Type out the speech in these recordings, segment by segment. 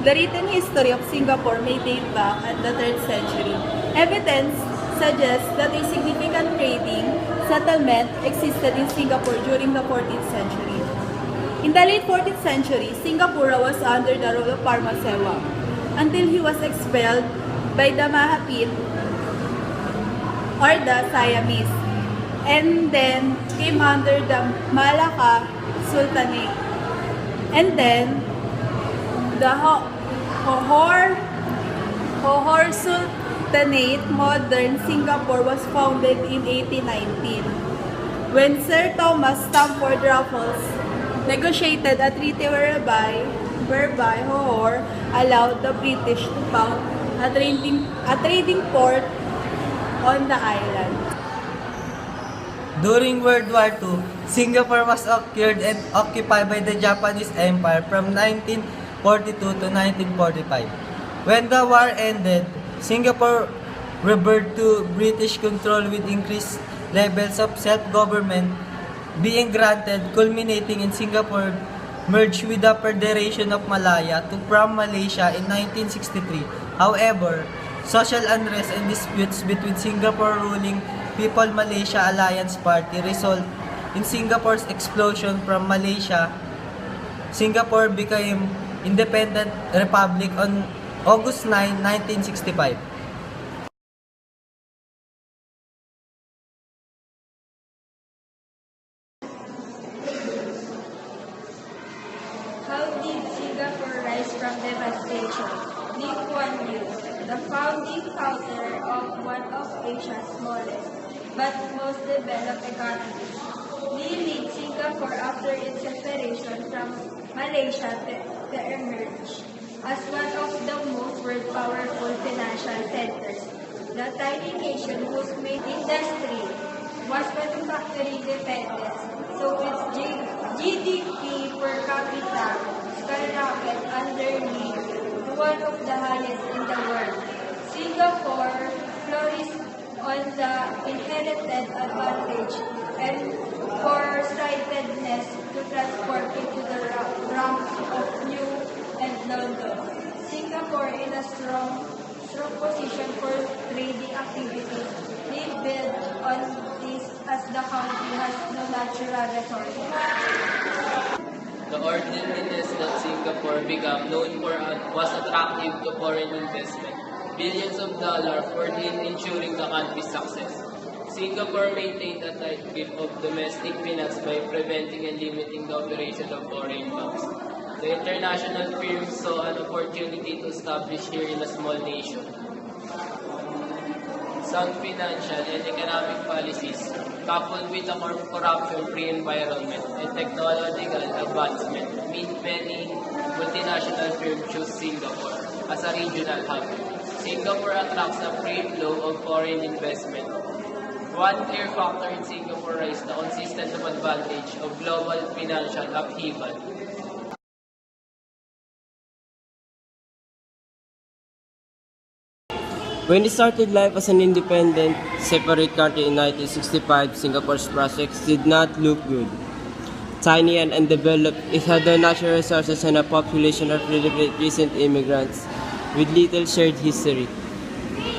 The written history of Singapore may date back at the 3rd century. Evidence suggests that a significant trading settlement existed in Singapore during the 14th century. In the late 14th century, Singapore was under the rule of Parmasewa until he was expelled by the Mahapit or the Siamese, and then came under the Malacca Sultanate. And then the Johor Sultanate, modern Singapore, was founded in 1819 when Sir Thomas Stamford Raffles negotiated a treaty whereby Johor allowed the British to found a trading port on the island. During World War II, Singapore was occupied and occupied by the Japanese Empire from 1942 to 1945. When the war ended, Singapore reverted to British control with increased levels of self-government being granted, culminating in Singapore merged with the Federation of Malaya from Malaysia in 1963. However, social unrest and disputes between Singapore ruling People Malaysia Alliance Party result in Singapore's expulsion from Malaysia. Singapore became independent republic on August 9, 1965. How did Singapore rise from devastation? Lee Kuan Yew, the founding founder of one of Asia's smallest but most developed economies. Lee led Singapore after its separation from Malaysia to emerge as one of the most powerful financial centers. The tiny nation whose main industry was manufacturing dependence, so its GDP per capita skyrocketed under Lee to one of the highest in the world. Singapore flourished on the inherited advantage and foresightedness to transform into the ranks of New and London. Singapore in a strong position for trading activities. They build on this as the country has no natural resources. The ordinariness that Singapore became known for was attractive to foreign investment. Billions of dollars poured in ensuring the country's success. Singapore maintained a tight grip of domestic finance by preventing and limiting the operation of foreign banks. The international firms saw an opportunity to establish here in a small nation. Sound financial and economic policies, coupled with a corruption-free environment and technological advancement, mean many multinational firms choose Singapore as a regional hub. Singapore attracts a free flow of foreign investment. One clear factor in Singapore is the consistent advantage of global financial upheaval. When it started life as an independent, separate country in 1965, Singapore's prospects did not look good. Tiny and undeveloped, it had no natural resources and a population of relatively recent immigrants with little shared history.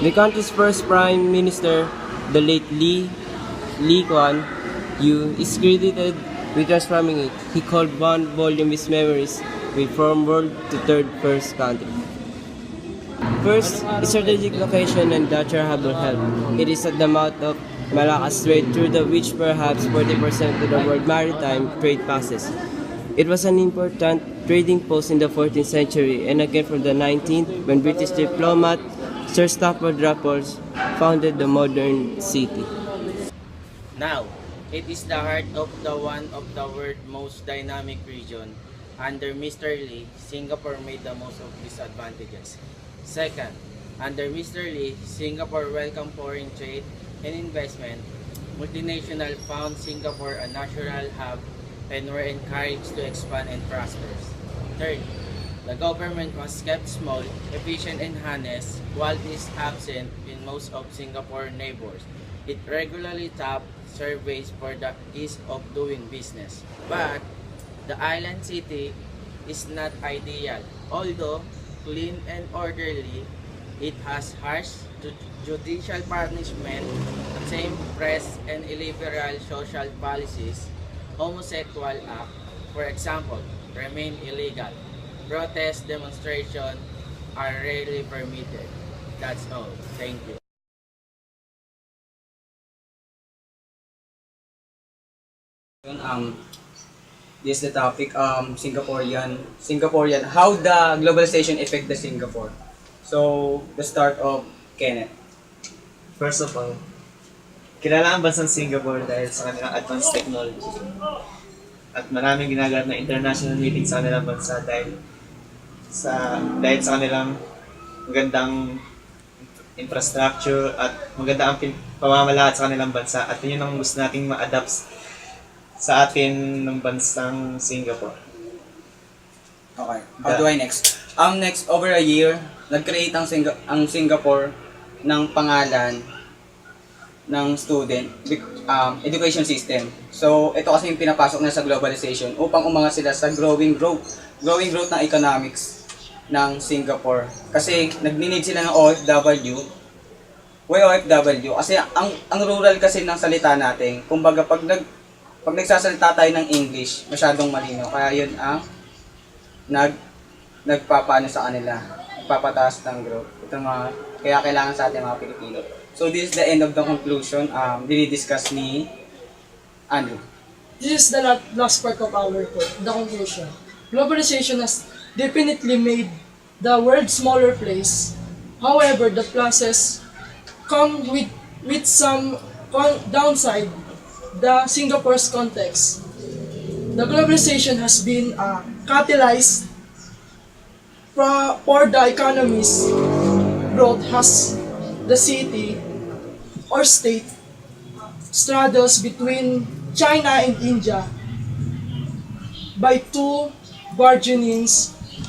The country's first prime minister, the late Lee Kuan Yew, is credited with transforming it. He called one volume his memories from world to third first country. First, its strategic location and natural hub will help. It is at the mouth of Malacca Strait, through which perhaps 40% of the world maritime trade passes. It was an important trading post in the 14th century and again from the 19th when British diplomat Sir Stamford Raffles founded the modern city. Now, it is the heart of one of the world's most dynamic region. Under Mr. Lee, Singapore made the most of these advantages. Second, under Mr. Lee, Singapore welcomed foreign trade and investment. Multinational found Singapore a natural hub and were encouraged to expand and prosper. Third, the government was kept small, efficient, and honest, while it is absent in most of Singapore's neighbors. It regularly tapped surveys for the ease of doing business. But the island city is not ideal. Although clean and orderly. It has harsh judicial punishment, same press and illiberal social policies. Homosexual act, for example, remain illegal. Protest demonstration are rarely permitted. That's all. Thank you. Um, this is the topic, Singaporean, how the globalization affect the Singapore. So, the start of Kenneth. First of all, kilala ang bansang Singapore dahil sa kanilang advanced technology. At maraming ginaganap na international meeting sa kanilang bansa dahil sa kanilang magandang infrastructure at maganda ang pamamalakad sa kanilang bansa at yun ang gusto nating ma-adapt sa atin ng bansang Singapore. Okay, how do I next? Next, over a year, nag-create ang Singapore ng pangalan ng student education system. So, ito kasi yung pinapasok na sa globalization upang umangat sila sa growing growth ng economics ng Singapore. Kasi nagni-need sila ng OFW. Why OFW? Kasi ang rural kasi ng salita natin, kumbaga pag nagsasalita tayo ng English, masyadong malinaw. Kaya yun ang nagpapaano sa kanila, nagpapataas ng growth. Kaya kailangan sa ating mga Pilipino. So this is the end of the conclusion. Dinidiscuss ni Andrew. This is the last part of our report, the conclusion. Globalization has definitely made the world smaller place. However, the pluses come with some downside. The Singapore's context. The globalization has been catalyzed for the economy's growth has the city or state straddles between China and India by two burgeoning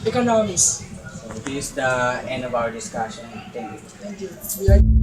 economies. So this is the end of our discussion. Thank you. Thank you. We are